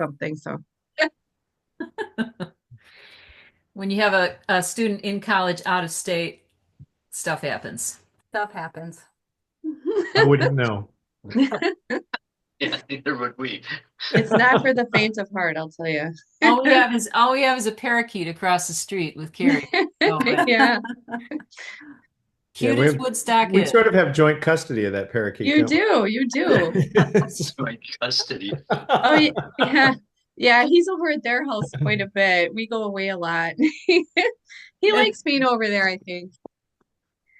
something. So When you have a student in college out of state, stuff happens. Stuff happens. I wouldn't know. Yeah, neither would we. it's not for the faint of heart, I'll tell you. All we have is a parakeet across the street with Carrie. Oh, Yeah, Yeah, cute as Woodstock we is. sort of have joint custody of that parakeet, you don't we? do. You do. My custody. Oh, yeah. Yeah, he's over at their house quite a bit. We go away a lot. He likes being over there, I think.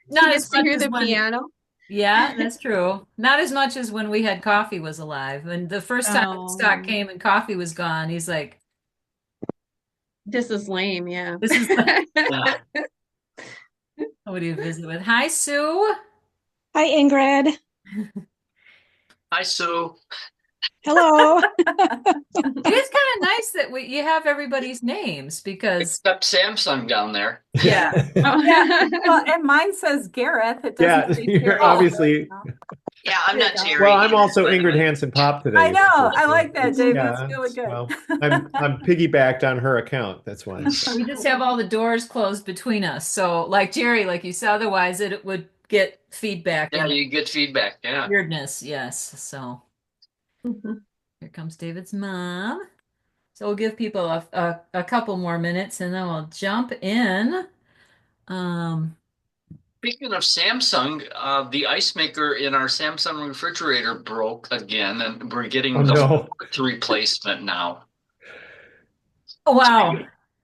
He Not gets as to much hear as the when, piano. yeah, that's true. Not as much as when we had coffee was alive. And the first time Woodstock Oh, came and coffee was gone, he's like, This is lame, yeah. this is Yeah. what do you visit with? Hi, Sue. Hi, Ingrid. Hi, Sue. Hello. It is kind of nice that you have everybody's names because Except Samsung down there. yeah. yeah. Well, and mine says Gareth. It Yeah, doesn't say you're Terry. obviously. Yeah, I'm not Well, Jerry Well, I'm either, also by the Ingrid way. Hanson-Popp today. I know. I like that, Dave. Yeah, That's really good. well, I'm piggybacked on her account. That's why. We just have all the doors closed between us. So like Jerry, like you said, otherwise it would get feedback Yeah, and you get feedback. Yeah. weirdness. Yes. So here comes David's mom. So we'll give people a couple more minutes and then we'll jump in. Um, Speaking of Samsung, the ice maker in our Samsung refrigerator broke again, and we're getting Oh the no. replacement now. oh, wow.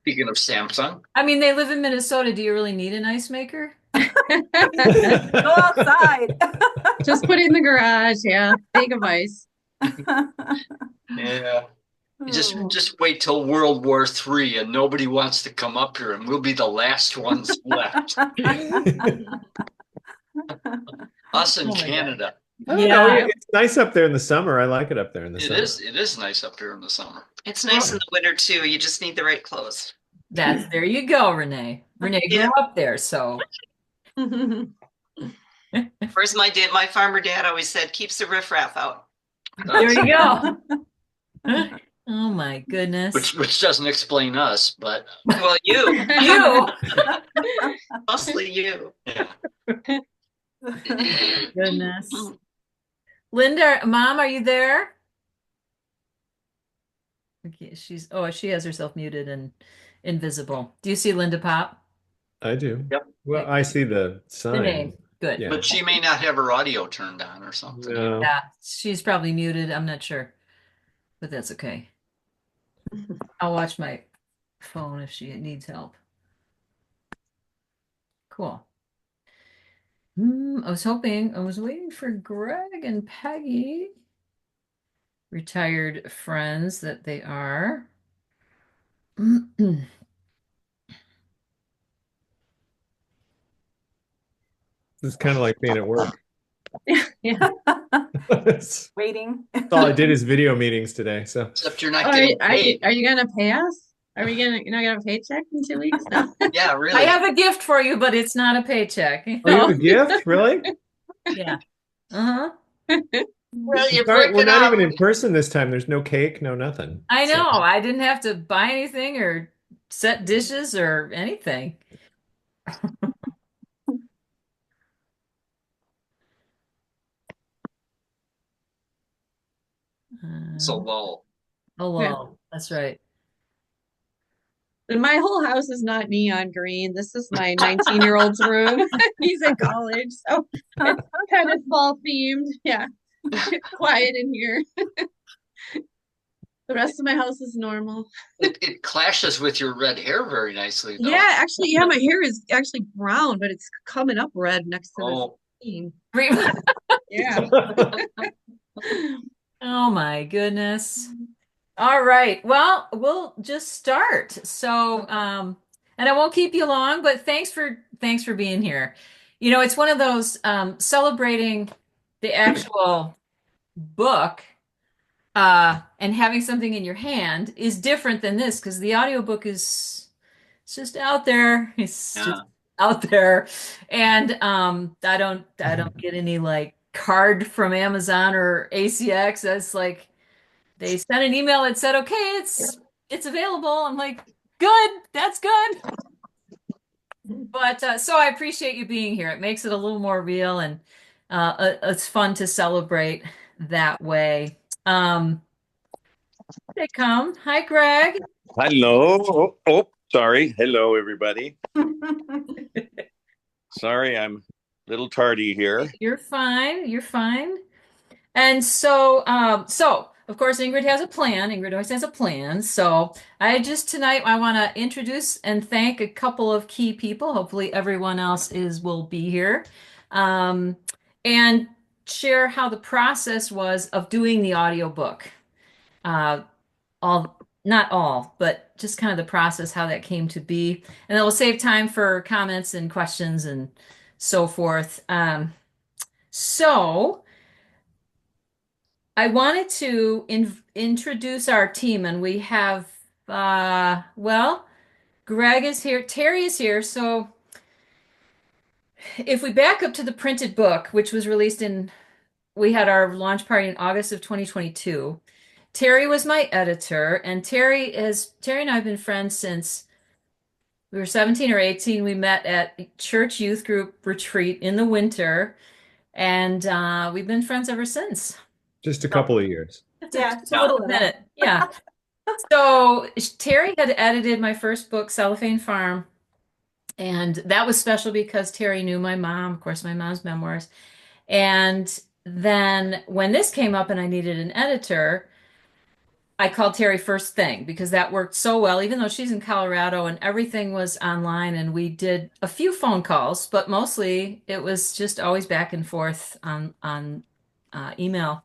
Speaking of Samsung, I mean, they live in Minnesota. Do you really need an ice maker? Go outside. Just put it in the garage, yeah. Bag of ice. yeah, Oh. just wait till World War III, and nobody wants to come up here, and we'll be the last ones left. Us in Oh my God. Canada. I don't know. Yeah. It's nice up there in the summer. I like it up there in the It summer. is. It is nice up here in the summer. It's nice in the winter too. You just need the right clothes. There you go, Renee. Renee grew Yeah. up there, so Whereas my farmer dad always said, keeps the riffraff out. there you go. Oh my goodness. Which doesn't explain us, but Well, you, You. mostly you. yeah. Goodness. Linda, Mom, are you there? Okay, she has herself muted and invisible. Do you see Linda Pop? I do. Yep. Well, I see the The sign. name. Good. Yeah. But she may not have her audio turned on or something. No. Yeah, she's probably muted. I'm not sure, but that's okay. I'll watch my phone if she needs help. Cool. I was waiting for Greg and Peggy, retired friends that they are. It's kind of like being at work. Yeah. That's Waiting. all I did is video meetings today. So Except you're not Are, getting are you paid. are you gonna pay us? You're not gonna have a paycheck in 2 weeks? No. Yeah, I really. have a gift for you, but it's not a paycheck. oh, you have a gift? Really? Yeah. Uh-huh. Well, you're Sorry, we're breaking not up. even in person this time. There's no cake, no nothing. I So- know. I didn't have to buy anything or set dishes or anything. It's a lull. Hello. That's right. And my whole house is not neon green. This is my 19-year-old's room. He's in college, so it's kind of fall themed. Yeah. Quiet in here. The rest of my house is normal. It clashes with your red hair very nicely, though. Yeah, actually, yeah, my hair is actually brown, but it's coming up red next to this Oh, theme. Great. Yeah. Oh my goodness. All right. Well, we'll just start. So, and I won't keep you long, but thanks for being here. You know, it's one of those celebrating the actual book and having something in your hand is different than this because the audiobook is it's just out there. It's yeah. just out there. And I don't get any like card from Amazon or ACX. That's like they sent an email that said, okay, it's available. I'm like, good, that's good. But so I appreciate you being here. It makes it a little more real, and it's fun to celebrate that way. They come. Hi, Greg. Hello. Sorry. Hello, everybody. Sorry, I'm a little tardy here. You're fine. You're fine. And so of course, Ingrid has a plan. Ingrid always has a plan. So tonight I want to introduce and thank a couple of key people. Hopefully, everyone else will be here, um, and share how the process was of doing the audiobook. Not all, but just kind of the process, how that came to be, and it will save time for comments and questions and so forth. So. I wanted to introduce our team, and we have, Greg is here, Terry is here. So if we back up to the printed book, which was we had our launch party in August of 2022. Terry was my editor, and Terry and I have been friends since we were 17 or 18. We met at church youth group retreat in the winter, and we've been friends ever since. Just a couple of years. Just a little minute. Yeah. So Terry had edited my first book, Cellophane Farm. And that was special because Terry knew my mom, of course, my mom's memoirs. And then when this came up and I needed an editor, I called Terry first thing because that worked so well, even though she's in Colorado and everything was online, and we did a few phone calls, but mostly it was just always back and forth on email.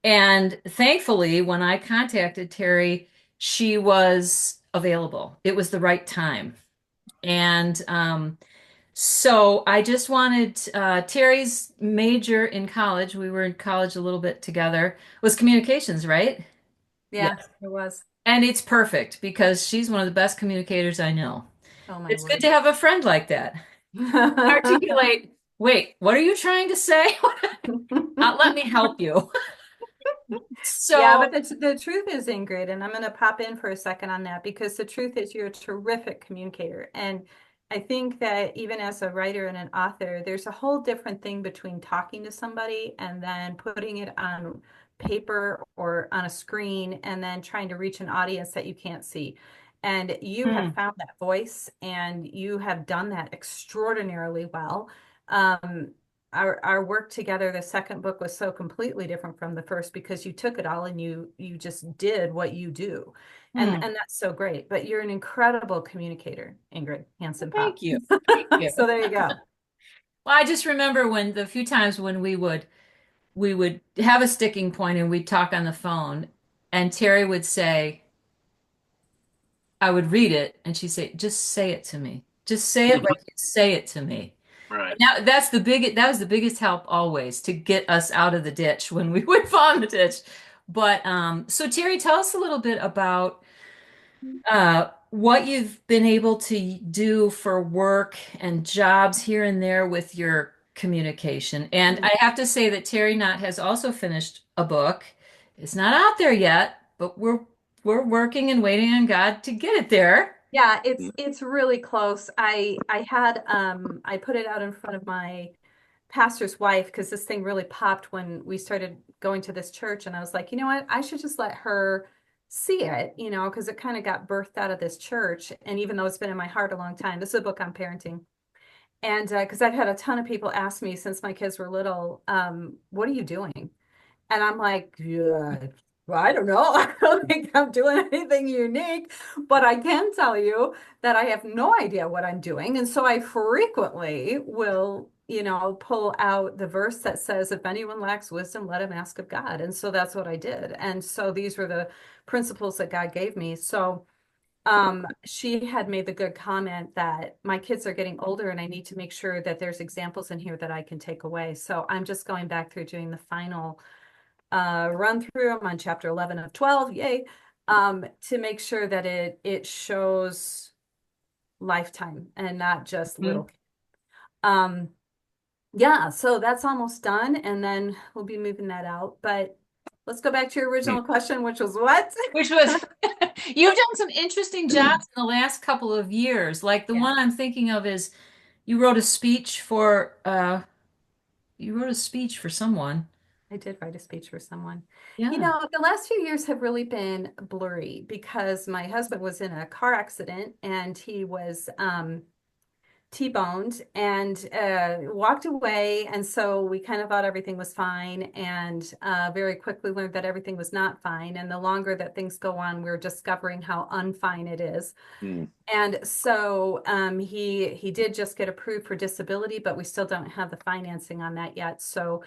And thankfully, when I contacted Terry, she was available. It was the right time. And so I just wanted Terry's major in college, we were in college a little bit together, was communications, right? Yeah, it was. And it's perfect because she's one of the best communicators I know. Oh my It's word. good to have a friend like that. Articulate, wait, what are you trying to say? Let me help you. So yeah, but the truth is, Ingrid, and I'm going to pop in for a second on that because the truth is you're a terrific communicator. And I think that even as a writer and an author, there's a whole different thing between talking to somebody and then putting it on paper or on a screen and then trying to reach an audience that you can't see. And you have found that voice and you have done that extraordinarily well. Our work together, the second book was so completely different from the first because you took it all and you just did what you do. And that's so great. But you're an incredible communicator, Ingrid Hanson-Popp. Thank you. Thank you. So there you go. Well, I just remember when the few times when we would have a sticking point and we'd talk on the phone, and Terry would say, I would read it, and she'd say, just say it to me. Just say it like you say it to me. Right. Now that was the biggest help always to get us out of the ditch when we would fall in the ditch. But so Terry, tell us a little bit about what you've been able to do for work and jobs here and there with your communication. And I have to say that Terry Knott has also finished a book. It's not out there yet, but we're working and waiting on God to get it there. Yeah, it's really close. I put it out in front of my pastor's wife because this thing really popped when we started going to this church, and I was like, you know what, I should just let her see it, because it kind of got birthed out of this church. And even though it's been in my heart a long time, this is a book on parenting. And because I've had a ton of people ask me since my kids were little, what are you doing? And I'm like, yeah, well, I don't know. I don't think I'm doing anything unique, but I can tell you that I have no idea what I'm doing. And so I frequently will, pull out the verse that says, if anyone lacks wisdom, let him ask of God. And so that's what I did. And so these were the principles that God gave me. So she had made the good comment that my kids are getting older and I need to make sure that there's examples in here that I can take away. So I'm just going back through doing the final run through. I'm on chapter 11 of 12, yay, to make sure that it shows lifetime and not just little. Yeah, so that's almost done, and then we'll be moving that out. But let's go back to your original question, which was what? Which was, you've done some interesting jobs in the last couple of years. Like the one I'm thinking of is you wrote a speech for someone. I did write a speech for someone. Yeah. You know, the last few years have really been blurry because my husband was in a car accident and he was T-boned and walked away. And so we kind of thought everything was fine and very quickly learned that everything was not fine. And the longer that things go on, we're discovering how unfine it is. Mm. And so he did just get approved for disability, but we still don't have the financing on that yet. So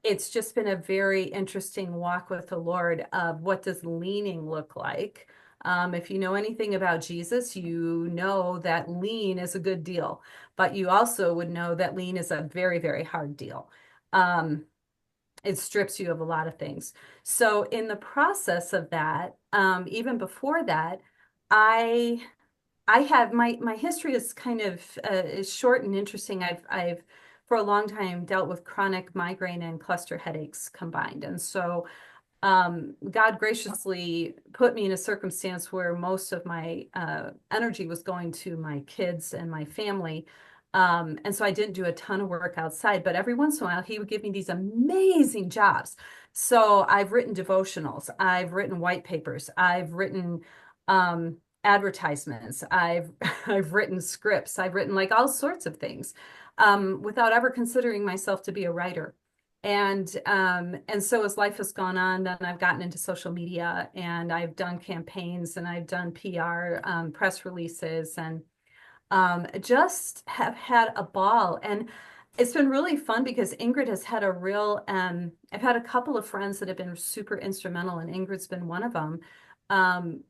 it's just been a very interesting walk with the Lord of what does leaning look like. If you know anything about Jesus, you know that lean is a good deal, but you also would know that lean is a very, very hard deal. It strips you of a lot of things. So in the process of that, even before that, I have my history is kind of is short and interesting. I've for a long time dealt with chronic migraine and cluster headaches combined, and so God graciously put me in a circumstance where most of my energy was going to my kids and my family. And so I didn't do a ton of work outside, but every once in a while he would give me these amazing jobs. So I've written devotionals, I've written white papers, I've written advertisements, I've written scripts, I've written like all sorts of things without ever considering myself to be a writer. And so as life has gone on, then I've gotten into social media and I've done campaigns and I've done PR, press releases, and just have had a ball. And it's been really fun because Ingrid has had a real, I've had a couple of friends that have been super instrumental, and Ingrid's been one of them,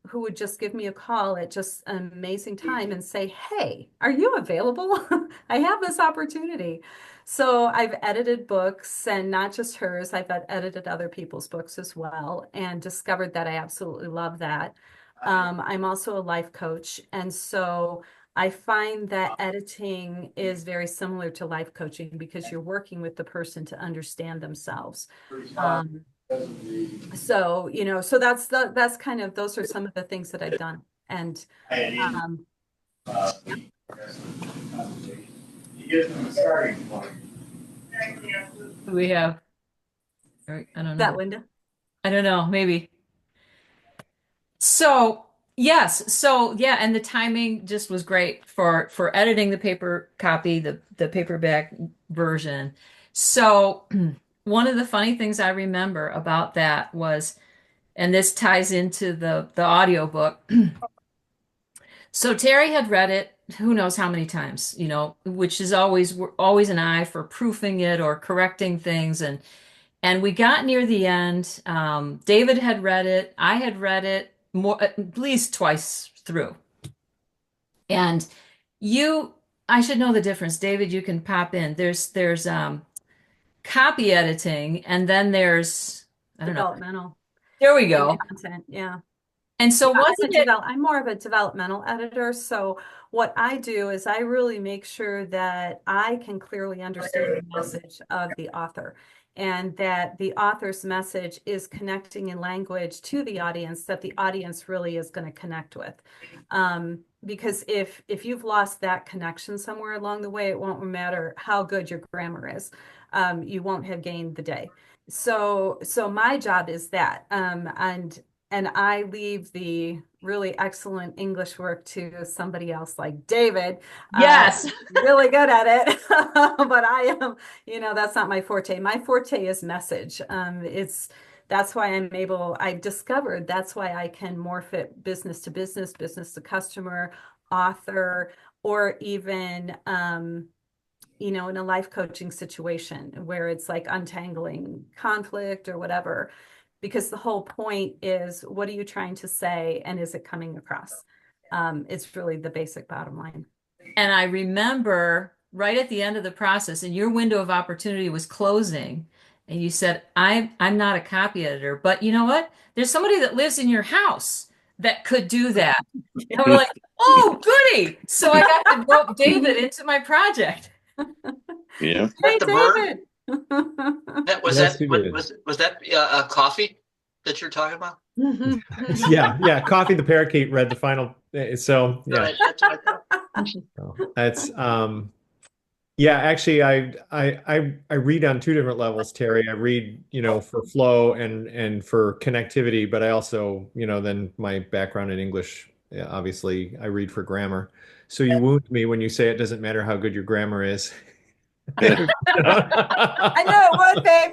who would just give me a call at just an amazing time and say, hey, are you available? I have this opportunity. So I've edited books, and not just hers, I've edited other people's books as well, and discovered that I absolutely love that. I'm also a life coach. And so I find that editing is very similar to life coaching because you're working with the person to understand themselves. So, you know, so that's kind of, those are some of the things that I've done. And We have, I don't know. that Linda? I don't know, maybe. So, yes. So, yeah, and the timing just was great for editing the paper copy, the paperback version. So, one of the funny things I remember about that was, and this ties into the audiobook. So Terry had read it who knows how many times, you know, which is always an eye for proofing it or correcting things. And we got near the end. David had read it. I had read it more, at least twice through. And I should know the difference. David, you can pop in. There's copy editing, and then there's, I don't know. Developmental There we go. content. Yeah. And so wasn't it? I'm more of a developmental editor. So what I do is I really make sure that I can clearly understand the message of the author, and that the author's message is connecting in language to the audience that the audience really is going to connect with. Because if you've lost that connection somewhere along the way, it won't matter how good your grammar is. You won't have gained the day. So my job is that, and I leave the really excellent English work to somebody else like David. Yes. Really good at it. But I am, you know, that's not my forte. My forte is message. That's why I've discovered that's why I can morph it business to business, business to customer, author, or even, you know, in a life coaching situation where it's like untangling conflict or whatever. Because the whole point is, what are you trying to say, and is it coming across? It's really the basic bottom line. And I remember right at the end of the process, and your window of opportunity was closing, and you said, I'm not a copy editor, but you know what? There's somebody that lives in your house that could do that. And we're like, oh, goody. So I got to rope David into my project. Yeah. Is that Hey, the bird? David. That was Yes, that you did. was that coffee that you're talking about? Yeah. Coffee the parakeet read the final. So yeah, Right, that's what I thought. so that's yeah. Actually, I read on two different levels, Terry. I read, for flow and for connectivity, but I also, then my background in English, yeah, obviously, I read for grammar. So you wound me when you say it doesn't matter how good your grammar is. I know it would, babe.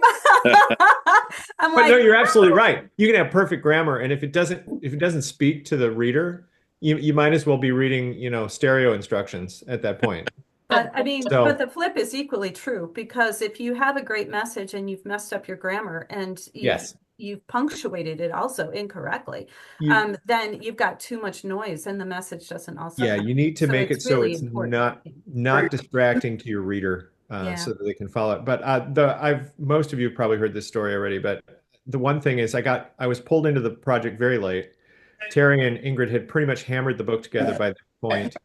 I'm But no, like, you're absolutely right. You can have perfect grammar, and if it doesn't speak to the reader, you might as well be reading, stereo instructions at that point. but I mean, but So the flip is equally true, because if you have a great message and you've messed up your grammar and yes, you've punctuated it also incorrectly, you then you've got too much noise and the message doesn't also yeah, come. you need to So make it it's so really it's important. not distracting to your reader, Yeah. so that they can follow it. But most of you have probably heard this story already. But the one thing is, I was pulled into the project very late. Terry and Ingrid had pretty much hammered the book together by that point.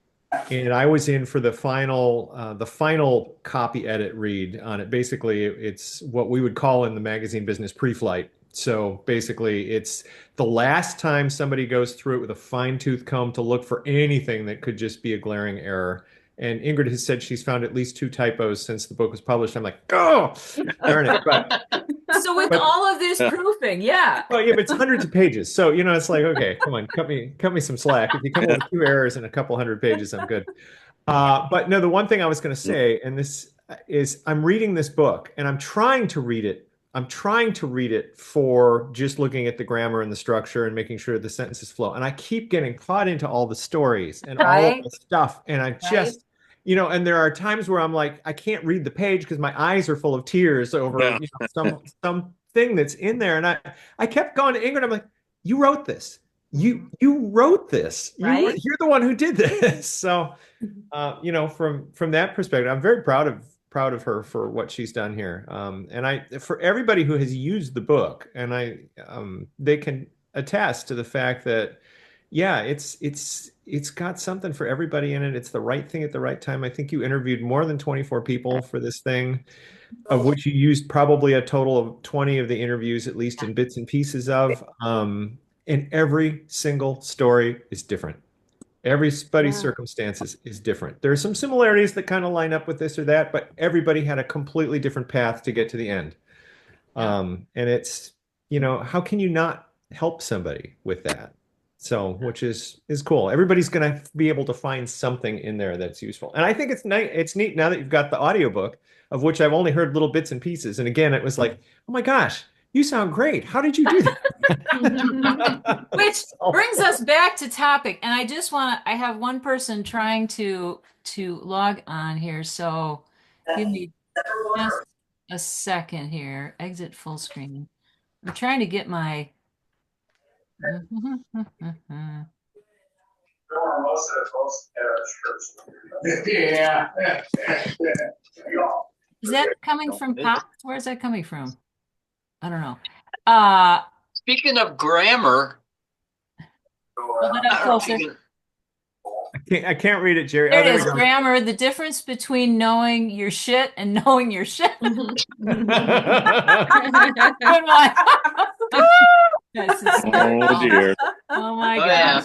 And I was in for the final copy edit read on it. Basically, it's what we would call in the magazine business pre-flight. So basically, it's the last time somebody goes through it with a fine-tooth comb to look for anything that could just be a glaring error. And Ingrid has said she's found at least two typos since the book was published. I'm like, oh, darn it. So with But all of this proofing, yeah. well, yeah, but it's hundreds of pages. So, it's like, okay, come on, cut me some slack. If you come up with two errors in a couple hundred pages, I'm good. But no, the one thing I was going to say, and this is, I'm reading this book and I'm trying to read it. I'm trying to read it for just looking at the grammar and the structure and making sure the sentences flow. And I keep getting caught into all the stories and all of Right. the stuff. And I Right. just, and there are times where I'm like, I can't read the page because my eyes are full of tears over, Yeah. some thing that's in there. And I kept going to Ingrid. I'm like, you wrote this. You wrote this. Right. You're the one who did this. So from that perspective, I'm very proud of her for what she's done here. And for everybody who has used the book, and they can attest to the fact that, yeah, it's got something for everybody in it. It's the right thing at the right time. I think you interviewed more than 24 people for this thing, of which you used probably a total of 20 of the interviews, at least in bits and pieces of. And every single story is different. Everybody's Yeah. circumstances is different. There are some similarities that kind of line up with this or that, but everybody had a completely different path to get to the end. And it's, how can you not help somebody with that? So, which is cool. Everybody's going to be able to find something in there that's useful. And I think it's nice. It's neat now that you've got the audiobook, of which I've only heard little bits and pieces. And again, it was like, oh my gosh, you sound great. How did you do that? Which brings us back to topic. And I have one person trying to log on here. So give me just a second here. Exit full screen. I'm trying to get my Yeah. Is that coming from Pop? Where is that coming from? I don't know. Speaking of grammar, Hold it up I don't know if closer. you I can't read it, Jerry. There it there is. we go. Grammar, the difference between knowing your shit and knowing your shit. Good one. That's hysterical. Oh dear. Oh my Oh, yeah. gosh.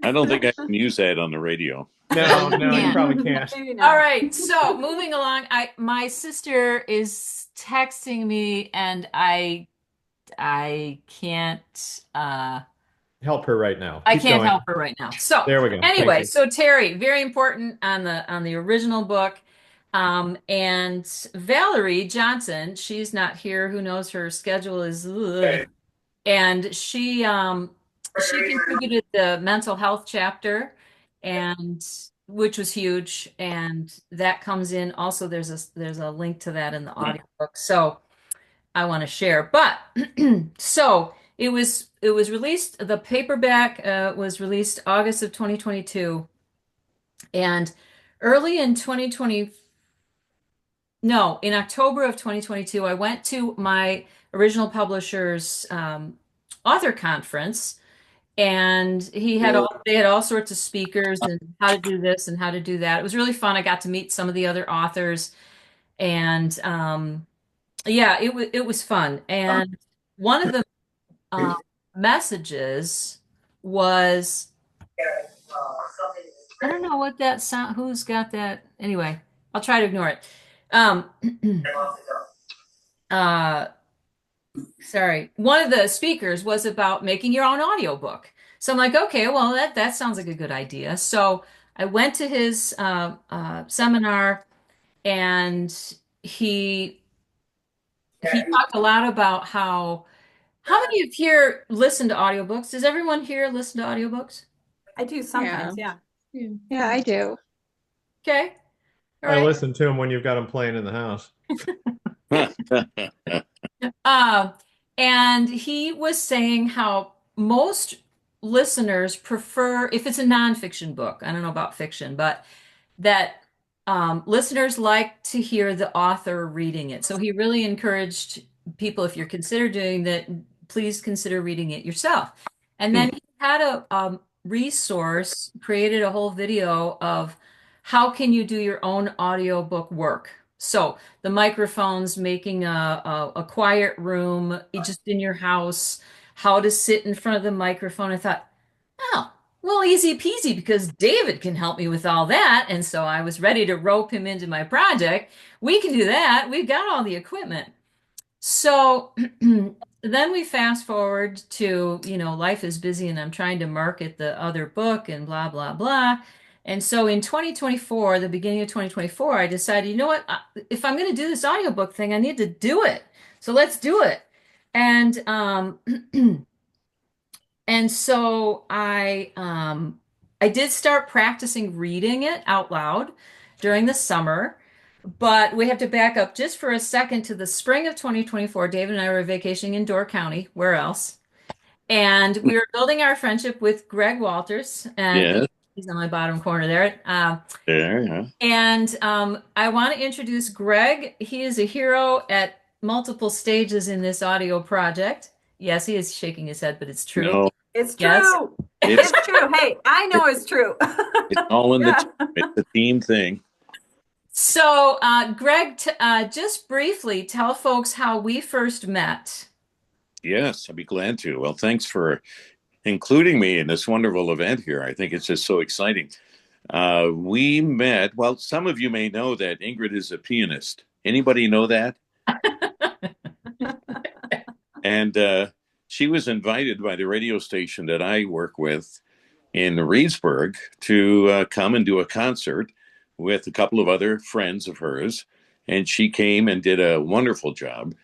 I don't think I can use that on the radio. No, you can't. probably can't. Maybe not. All right. So moving along, my sister is texting me and I can't Help her right now. I Keep can't going. help her right now. So There we go. Thank anyway, you. so Terry, very important on the original book. And Valerie Johnson, she's not here. Who knows, her schedule is ugh. And she contributed the mental health chapter, and which was huge. And that comes in also. There's a link to that in the audiobook. So I want to share. But so it was released, the paperback was released August of 2022. And early in 2020, no, in October of 2022, I went to my original publisher's author conference, and they had all sorts of speakers and how to do this and how to do that. It was really fun. I got to meet some of the other authors, and Yeah, it was fun. And one of the uh, messages was, I don't know what that sound, who's got that. Anyway, I'll try to ignore it. Um, uh, sorry. One of the speakers was about making your own audiobook. So I'm like, okay, well, that sounds like a good idea. So I went to his seminar, and he he talked a lot about how many of here listen to audiobooks? Does everyone here listen to audiobooks? I do sometimes, yeah. Yeah, I do. Okay. All I right. listen to them when you've got them playing in the house. Um, and he was saying how most listeners prefer, if it's a nonfiction book, I don't know about fiction, but that listeners like to hear the author reading it. So he really encouraged people, if you're consider doing that, please consider reading it yourself. And then he had a resource, created a whole video of how can you do your own audiobook work. So the microphones, making a quiet room just in your house, how to sit in front of the microphone. I thought, oh, well, easy peasy, because David can help me with all that. And so I was ready to rope him into my project. We can do that. We've got all the equipment. So then we fast forward to, life is busy and I'm trying to market the other book and blah, blah, blah. And so in 2024, the beginning of 2024, I decided, you know what? If I'm going to do this audiobook thing, I need to do it. So let's do it. And and so I did start practicing reading it out loud during the summer, but we have to back up just for a second to the spring of 2024. David and I were vacationing in Door County. Where else? And we were building our friendship with Greg Walters, and Yes, he's on my bottom corner there. there, yeah. And I want to introduce Greg. He is a hero at multiple stages in this audio project. Yes, he is shaking his head, but it's true. No, It's Yes. true. it's It's true. Hey, I know it's true. it's all in the Yeah. team. It's a team thing. So, Greg, just briefly tell folks how we first met. Yes, I'd be glad to. Well, thanks for including me in this wonderful event here. I think it's just so exciting. We met, well, some of you may know that Ingrid is a pianist. Anybody know that? And she was invited by the radio station that I work with in Reedsburg to come and do a concert with a couple of other friends of hers. And she came and did a wonderful job.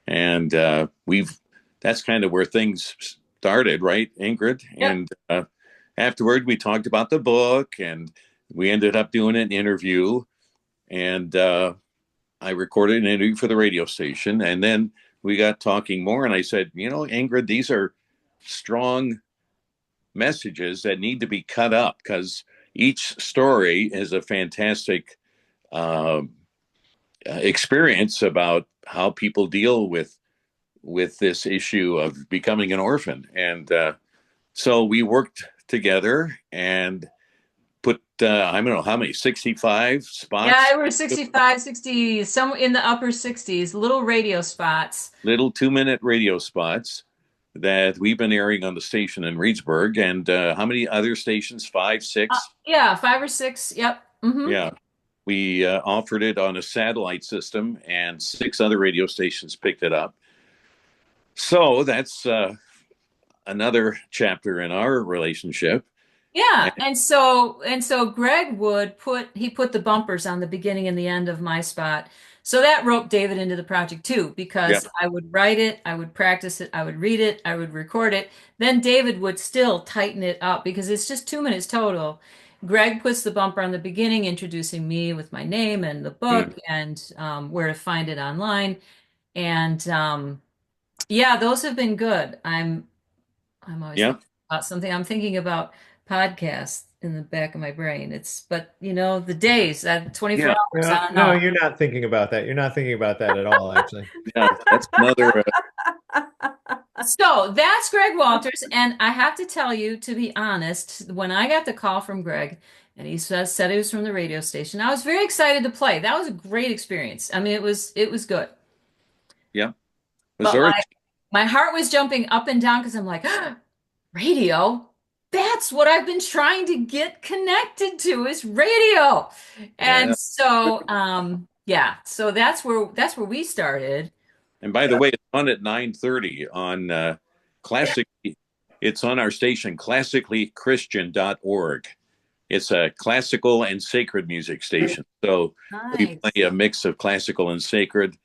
And that's kind of where things started, right, Ingrid? Yep. And afterward, we talked about the book, and we ended up doing an interview. And I recorded an interview for the radio station. And then we got talking more. And I said, Ingrid, these are strong messages that need to be cut up, because each story is a fantastic uh, experience about how people deal with this issue of becoming an orphan. And so we worked together and put I don't know how many, 65 spots. Yeah, we were 65, 60, some in the upper 60s, little radio spots. Little 2-minute radio spots that we've been airing on the station in Reedsburg. And how many other stations? 5, 6? Yeah, 5 or 6. Yep. Mm-hmm. Yeah. We offered it on a satellite system, and 6 other radio stations picked it up. So that's another chapter in our relationship. Yeah, and so Greg put the bumpers on the beginning and the end of my spot. So that roped David into the project too, because Yeah. I would write it, I would practice it, I would read it, I would record it. Then David would still tighten it up because it's just 2 minutes total. Greg puts the bumper on the beginning, introducing me with my name and the book and where to find it online. And yeah, those have been good. I'm always Yeah. thinking about something. I'm thinking about podcasts in the back of my brain. But the days, that 24 Yeah. hours, I don't No, know. you're not thinking about that. You're not thinking about that at all, actually. Yeah, that's another. So that's Greg Walters. And I have to tell you, to be honest, when I got the call from Greg and he said he was from the radio station, I was very excited to play. That was a great experience. I mean, it was good. Yeah. But Missouri. my heart was jumping up and down because I'm like, radio. That's what I've been trying to get connected to is radio. Yeah. And so yeah, so that's where we started. And by the way, it's on at 9:30 on classic. It's on our station, classicallychristian.org. It's a classical and sacred music station. So we Nice. play a mix of classical and sacred.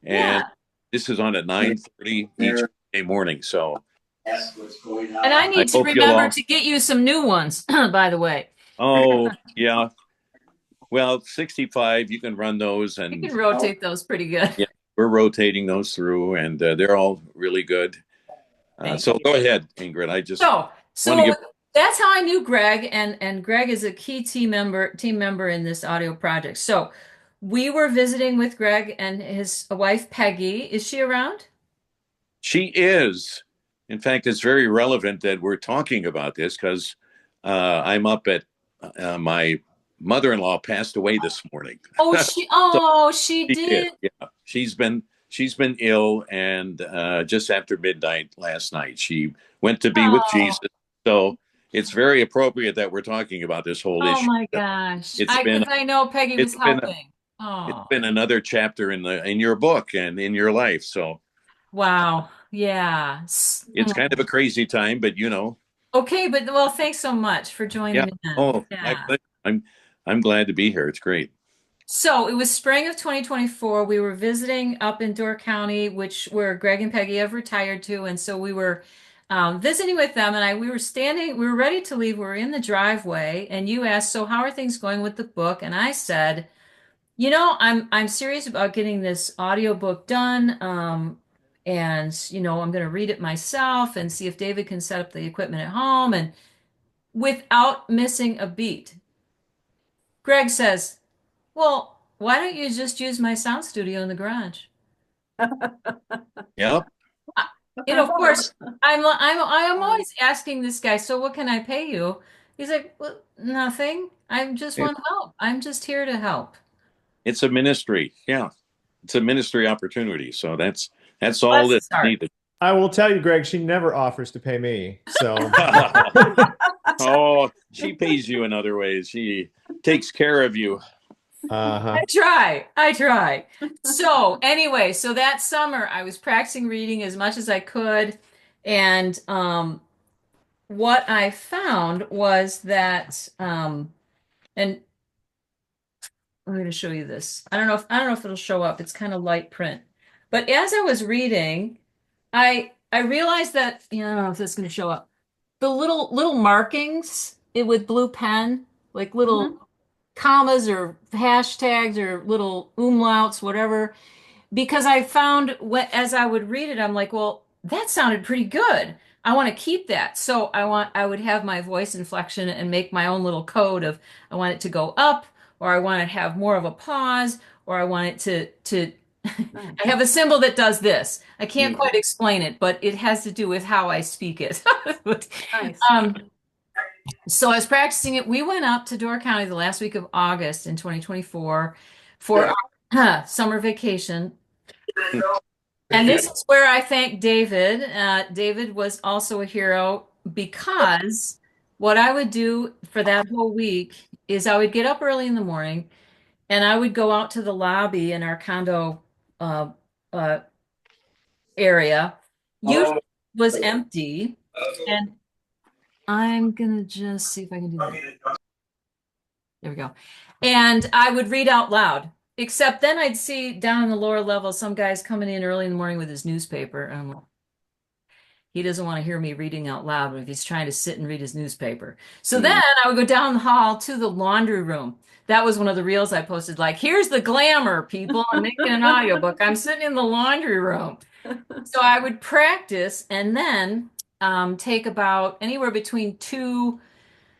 And Yeah. this is on at 9:30 each day morning. So And I need to hope you'll remember all. to get you some new ones, by the way. Oh, yeah. Well, 65, you can run those, You and can rotate those pretty good. yeah, we're rotating those through, and they're all really good. So go ahead, Ingrid. I just So want to give. that's how I knew Greg, and Greg is a key team member in this audio project. So we were visiting with Greg and his wife Peggy. Is she around? She is. In fact, it's very relevant that we're talking about this because I'm up at my mother-in-law passed away this morning. She did. Yeah, she's been ill, and just after midnight last night, she went to be with Jesus. So it's very appropriate that we're talking about this whole issue. Oh my gosh! It's been I know Peggy was it's been helping. it's been another chapter in your book and in your life. So wow, yeah. it's kind of a crazy time, but Okay, but well, thanks so much for joining yeah. me in. Oh, my Yeah. pleasure. I'm glad to be here. It's great. So it was spring of 2024. We were visiting up in Door County, where Greg and Peggy have retired to, and so we were visiting with them. And we were ready to leave. We were in the driveway, and you asked, "So how are things going with the book?" And I said, I'm serious about getting this audiobook done. And I'm going to read it myself and see if David can set up the equipment at home and without missing a beat. Greg says, "Well, why don't you just use my sound studio in the garage?" Yep. Of course, I'm always asking this guy, "So what can I pay you?" He's like, "Well, nothing. I just want to help. I'm just here to help." It's a ministry. Yeah. It's a ministry opportunity. So that's all Let's that's start. needed. I will tell you, Greg, she never offers to pay me. So Oh, she pays you in other ways. She takes care of you. I try. So anyway, so that summer I was practicing reading as much as I could, and what I found was that, and I'm going to show you this. I don't know if it'll show up. It's kind of light print, but as I was reading, I realized that I don't know if this is going to show up. The little markings with blue pen, like little commas or hashtags or little umlauts, whatever. Because I found as I would read it, I'm like, well, that sounded pretty good. I want to keep that. So I would have my voice inflection and make my own little code of I want it to go up, or I want to have more of a pause, or I want it to I have a symbol that does this. I can't quite explain it, but it has to do with how I speak it. Nice. So I was practicing it. We went up to Door County the last week of August in 2024 for our summer vacation. And this is where I thank David. David was also a hero because what I would do for that whole week is I would get up early in the morning and I would go out to the lobby in our condo uh, uh, area. Usually it was empty. And I'm gonna just see if I can do that. There we go. And I would read out loud, except then I'd see down in the lower level some guys coming in early in the morning with his newspaper. And I'm like, he doesn't want to hear me reading out loud if he's trying to sit and read his newspaper. So then I would go down the hall to the laundry room. That was one of the reels I posted, like, here's the glamour, people. I'm making an audiobook. I'm sitting in the laundry room. So I would practice and then take about anywhere between 2,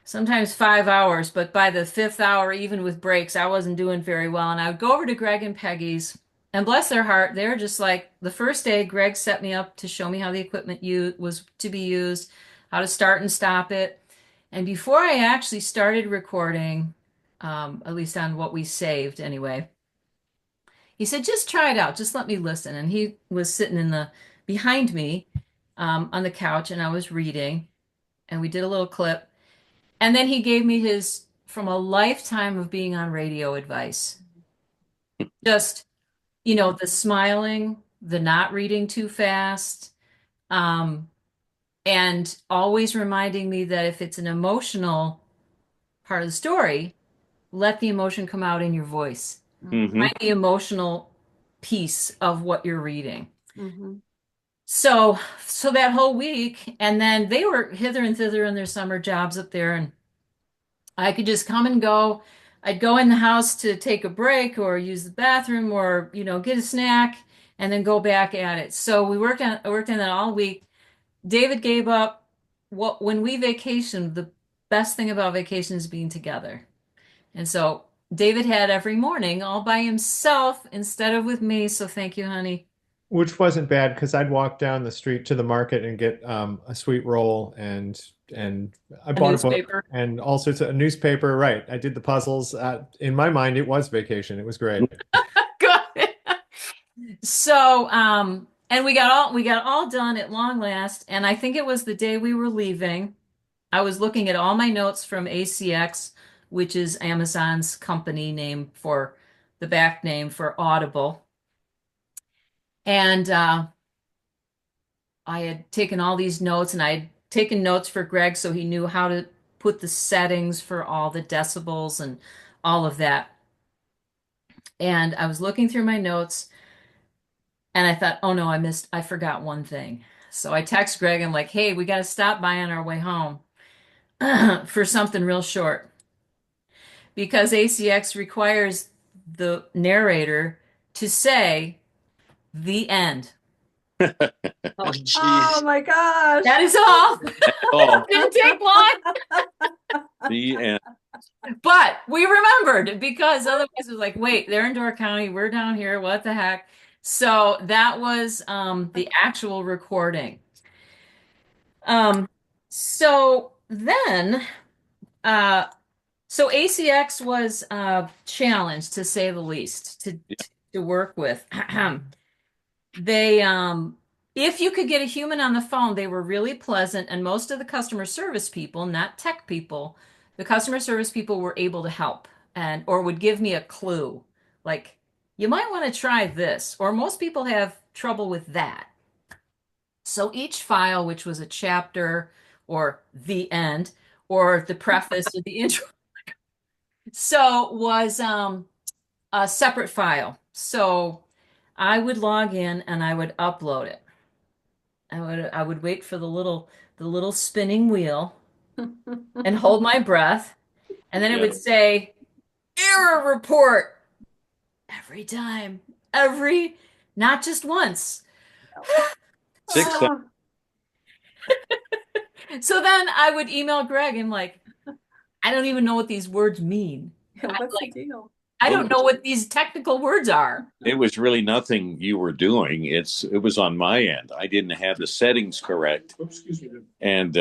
sometimes 5 hours. But by the fifth hour, even with breaks, I wasn't doing very well. And I would go over to Greg and Peggy's, and bless their heart, they're just like the first day, Greg set me up to show me how the equipment was to be used, how to start and stop it. And before I actually started recording, at least on what we saved anyway, He said, just try it out. Just let me listen. And he was sitting behind me on the couch, and I was reading, and we did a little clip. And then he gave me his from a lifetime of being on radio advice. Just, the smiling, the not reading too fast, and always reminding me that if it's an emotional part of the story, let the emotion come out in your voice. Mhm. Find the emotional piece of what you're reading. Mhm. So that whole week, and then they were hither and thither in their summer jobs up there, and I could just come and go. I'd go in the house to take a break or use the bathroom or, get a snack and then go back at it. So we worked on that all week. David gave up when we vacationed, the best thing about vacation is being together. And so David had every morning all by himself instead of with me. So thank you, honey. Which wasn't bad because I'd walk down the street to the market and get a sweet roll and I A bought a book newspaper. and all sorts of a newspaper. Right. I did the puzzles. In my mind, it was vacation. It was great. Good. So, and we got all done at long last. And I think it was the day we were leaving. I was looking at all my notes from ACX, which is Amazon's company name for the back name for Audible. And I had taken all these notes and I'd taken notes for Greg so he knew how to put the settings for all the decibels and all of that. And I was looking through my notes and I thought, oh no, I forgot one thing. So I text Greg, I'm like, hey, we got to stop by on our way home for something real short because ACX requires the narrator to say the end. Oh, Oh jeez. my gosh. That is all. Oh, Didn't take long. the end. But we remembered because otherwise it was like, wait, they're in Door County, we're down here, what the heck? So that was the actual recording. So then, so ACX was challenged to say the least to work with. They, if you could get a human on the phone, they were really pleasant, and most of the customer service people, not tech people, the customer service people were able to help or would give me a clue, like you might want to try this, or most people have trouble with that. So each file, which was a chapter or the end or the preface or the intro, so was a separate file. So I would log in and I would upload it. I would wait for the little spinning wheel and hold my breath, and then it would say error report every time, not just once. Six Oh, So then I would email Greg and like, I don't even know what these words mean. what's the deal? I don't know what these technical words are. It was really nothing you were doing. It was on my end. I didn't have the settings correct, and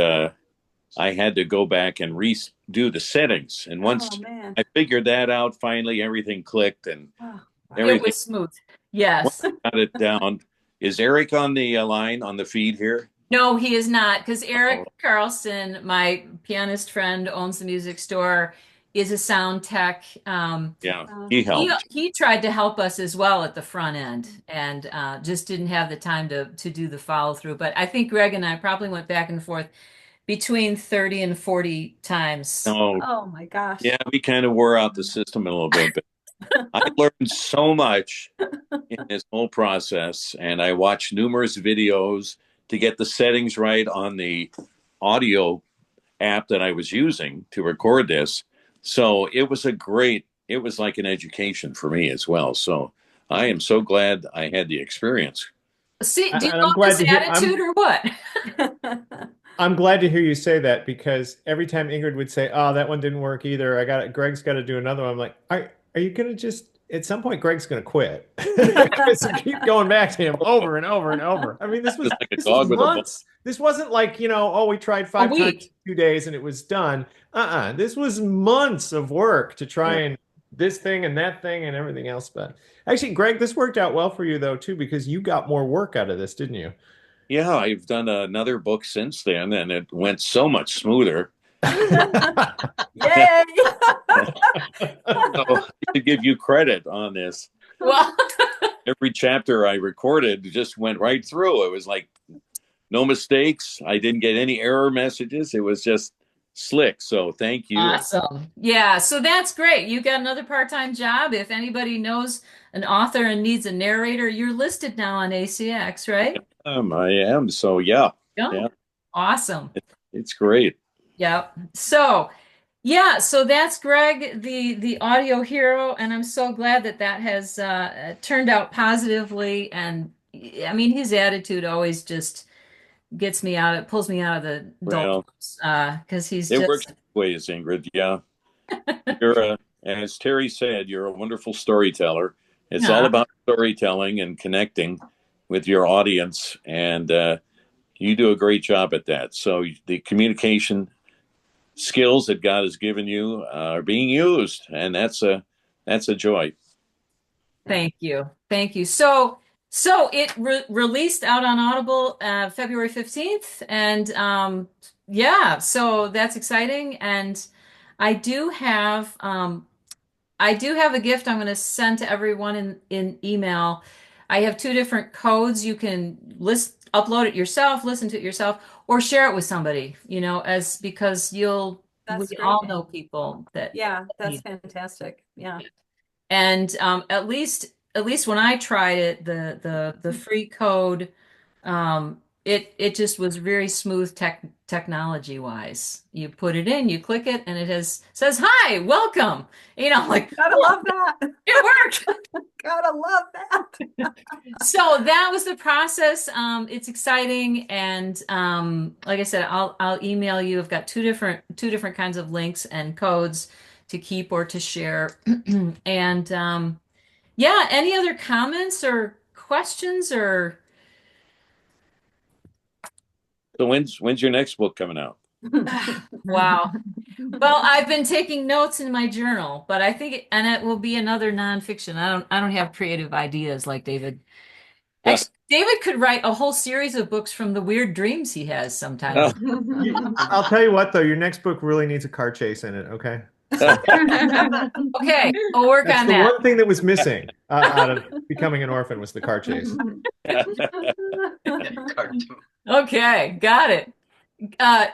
I had to go back and redo the settings. And once Oh man. I figured that out, finally everything clicked and Oh, It everything. was smooth. Yes. Got it down. Is Eric on the line on the feed here? No, he is not, because Eric Carlson, my pianist friend, owns the music store, is a sound tech. Yeah, he helped. He tried to help us as well at the front end, and just didn't have the time to do the follow through. But I think Greg and I probably went back and forth between 30 and 40 times. oh my gosh. Yeah, we kind of wore out the system a little bit, but I learned so much in this whole process, and I watched numerous videos to get the settings right on the audio app that I was using to record this. So it was like an education for me as well. So I am so glad I had the experience. See, do you And I'm love glad this to hear- attitude or what? I'm glad to hear you say that because every time Ingrid would say, "Oh, that one didn't work either. Greg's got to do another one." I'm like, "Are you gonna just?" At some point, Greg's gonna quit because you keep going back to him over and over and over. I mean, this was Like a this dog was with a bone. months. This wasn't like we tried 5 times week. in 2 days and it was done. This was months of work to try and this thing and that thing and everything else. But actually, Greg, this worked out well for you though too, because you got more work out of this, didn't you? Yeah, I've done another book since then, and it went so much smoother. Yay! So to give you credit on this, Well, every chapter I recorded just went right through. It was like no mistakes. I didn't get any error messages. It was just slick. So thank you. awesome. Yeah, so that's great. You got another part-time job. If anybody knows an author and needs a narrator, you're listed now on ACX, right? I am. So yeah, Yeah. Awesome. it's great. Yep. So, yeah, so that's Greg, the audio hero, and I'm so glad that that has turned out positively. And I mean, his attitude always just gets me out, it pulls me out of the Well, doldrums because he's it works just both ways, Ingrid. Yeah, as Terry said, you're a wonderful storyteller. It's all yeah. about storytelling and connecting with your audience, and you do a great job at that. So the communication skills that God has given you are being used, and that's a joy. Thank you. Thank you. So it released out on Audible February 15th, and yeah, so that's exciting. And I do have I do have a gift I'm going to send to everyone in email. I have two different codes. You can upload it yourself, listen to it yourself, or share it with somebody, as because we That's great. all know people that Yeah, that's need. fantastic. Yeah. And at least when I tried it, the free code, it just was very smooth technology wise. You put it in, you click it, and says, "Hi, welcome." Like, Gotta love that. it worked. Gotta love that. So that was the process. It's exciting, and like I said, I'll email you. I've got two different kinds of links and codes to keep or to share. And yeah, any other comments or questions or So when's your next book coming out? wow. Well, I've been taking notes in my journal, but I think and it will be another nonfiction. I don't have creative ideas like David. Actually, David could write a whole series of books from the weird dreams he has sometimes. I'll tell you what, though, your next book really needs a car chase in it. Okay. Okay, I'll work That's on the that. one thing that was missing out of becoming an orphan was the car chase. Okay, got it.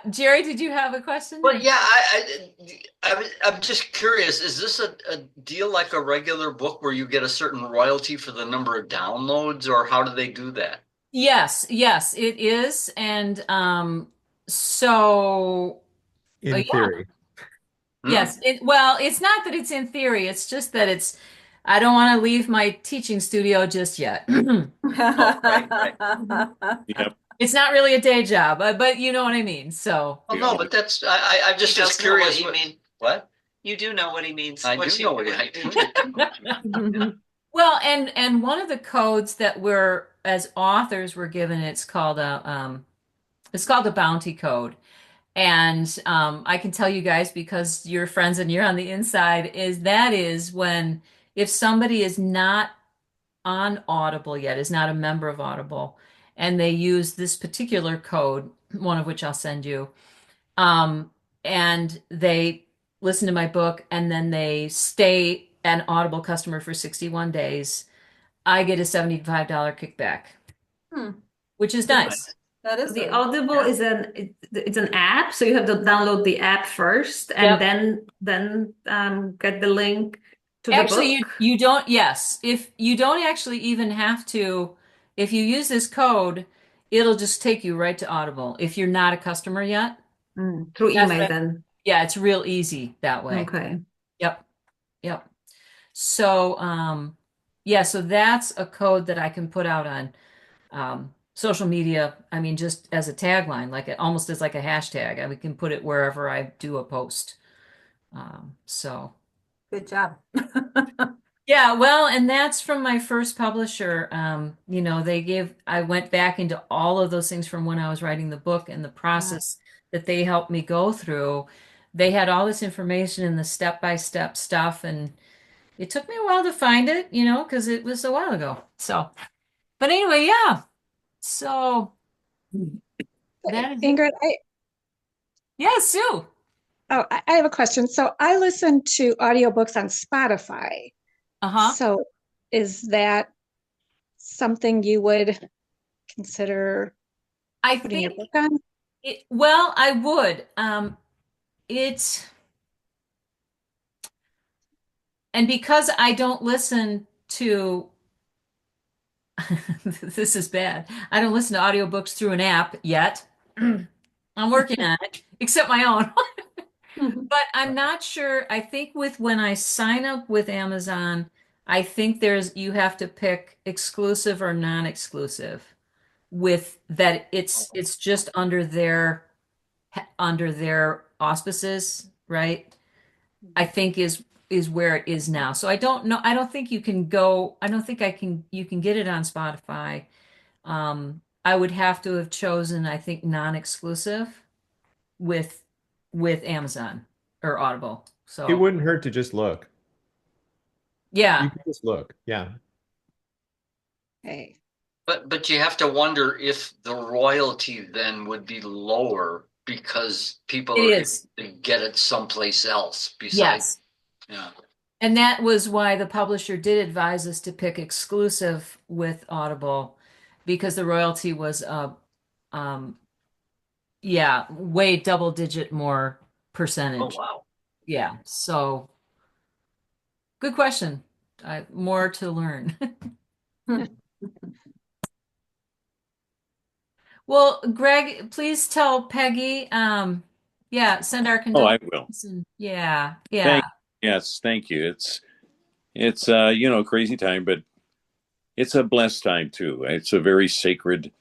Jerry, did you have a question? Well, yeah, I'm just curious. Is this a deal like a regular book where you get a certain royalty for the number of downloads, or how do they do that? Yes, it is. And so In yeah. theory. Yes, well, it's not that it's in theory, it's just that I don't want to leave my teaching studio just yet. Right. Yep. It's not really a day job, but you know what I mean. So, Oh, no, but that's I'm just He does know curious. what you mean. What? You do know what he means. I What do you- know what it means. well, and one of the codes that we're as authors were given, it's called a bounty code. And I can tell you guys because you're friends and you're on the inside, is when if somebody is not on Audible yet, is not a member of Audible, and they use this particular code, one of which I'll send you, and they listen to my book and then they stay an Audible customer for 61 days, I get a $75 kickback, which is nice. That is The good. Audible is it's an app, so you have to download the app first and Yep. then get the link to the Actually, book. you don't, yes. If you don't actually even have to, if you use this code, it'll just take you right to Audible if you're not a customer yet. Through That's email right. then. Yeah, it's real easy that way. Okay. Yep. So, yeah, so that's a code that I can put out on social media. I mean, just as a tagline, almost as like a hashtag. We can put it wherever I do a post. So. Good job. Yeah, well, and that's from my first publisher. I went back into all of those things from when I was writing the book and the process that they helped me go through. They had all this information in the step-by-step stuff, and it took me a while to find it, because it was a while ago. So, but anyway, yeah. So that is it. Ingrid, Yeah, Sue. I have a question. So I listen to audiobooks on Spotify. Uh-huh. So is that something you would consider I putting your think book on? well, I would. It's and because I don't listen to this is bad. I don't listen to audiobooks through an app yet. I'm working on it, except my own. But I'm not sure. I think when I sign up with Amazon, I think you have to pick exclusive or non-exclusive with that it's just under their auspices, right? I think is where it is now. So I don't know. I don't think you can go. I don't think you can get it on Spotify. I would have to have chosen, I think, non-exclusive with Amazon or Audible. It So wouldn't hurt to just look. yeah, You can just look. Yeah. Okay. But you have to wonder if the royalty then would be lower because people it are able is. to get it someplace else Yes. besides. Yeah. And that was why the publisher did advise us to pick exclusive with Audible because the royalty was um yeah, way double digit more Oh, percentage. wow. Yeah. So good question. More to learn. Well, Greg, please tell Peggy, yeah, send our Oh, I will. condolences. Yeah, yeah, Yes, thank you. It's crazy time, but it's a blessed time too. It's a very sacred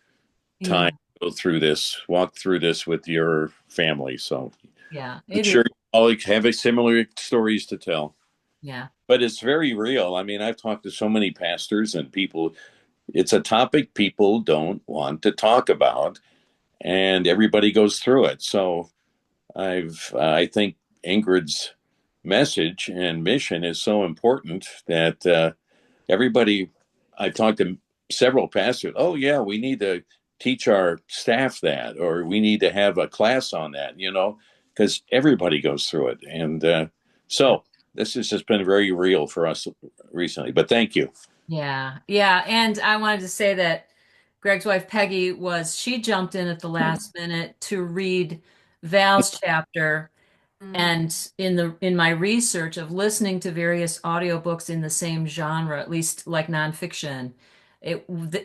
yeah, time to go through this, walk through this with your family. So yeah. I'm It is. sure you all have a similar stories to tell. Yeah, But it's very real. I mean, I've talked to so many pastors and people. It's a topic people don't want to talk about, and everybody goes through it. So I think Ingrid's message and mission is so important that everybody. I've talked to several pastors. Oh yeah, we need to teach our staff that, or we need to have a class on that. Because everybody goes through it, and so this has just been very real for us recently. But thank you. yeah, yeah. And I wanted to say that Greg's wife Peggy she jumped in at the last minute to read Val's chapter. And in my research of listening to various audiobooks in the same genre, at least like nonfiction,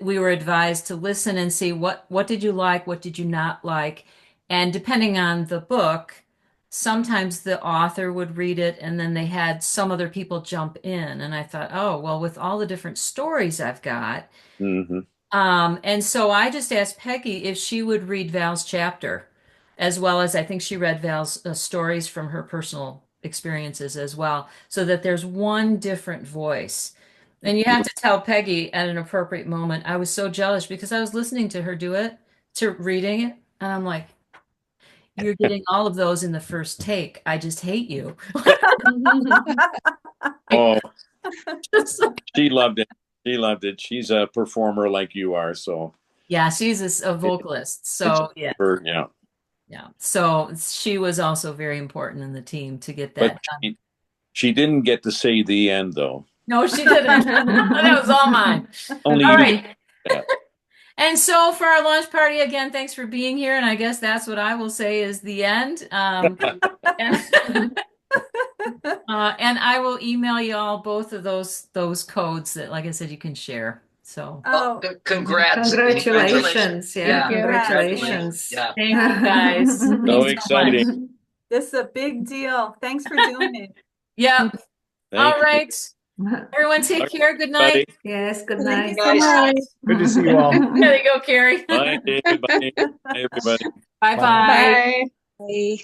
we were advised to listen and see what did you like, what did you not like, and depending on the book, sometimes the author would read it and then they had some other people jump in, and I thought, oh well, with all the different stories I've got, Mm-hmm. and so I just asked Peggy if she would read Val's chapter, as well as I think she read Val's stories from her personal experiences as well, so that there's one different voice. And you have to tell Peggy at an appropriate moment. I was so jealous because I was listening to her do it, to reading it, and I'm like, you're getting all of those in the first take. I just hate you. Oh, she loved it. She loved it. She's a performer like you are, so Yeah, she's a vocalist. So yeah. yeah. Yeah. So she was also very important in the team to get But that done. she didn't get to say the end though. No, she didn't. That was all mine. Only All you right. that. And so for our launch party, again, thanks for being here. And I guess that's what I will say is the end. And I will email you all both of those codes that, like I said, you can share. So Oh, Congrats. Congratulations. Yeah, Yeah. congratulations. Yeah. thank you guys. So Thanks so much. exciting. this is a big deal. Thanks for doing it. Yeah. Thank All you. right. Everyone take care. Good night. Yes, good Thank night. you so much. Good to see you all. There you go, Carrie. Bye, David. Bye, everybody. Bye-bye. Bye. Bye.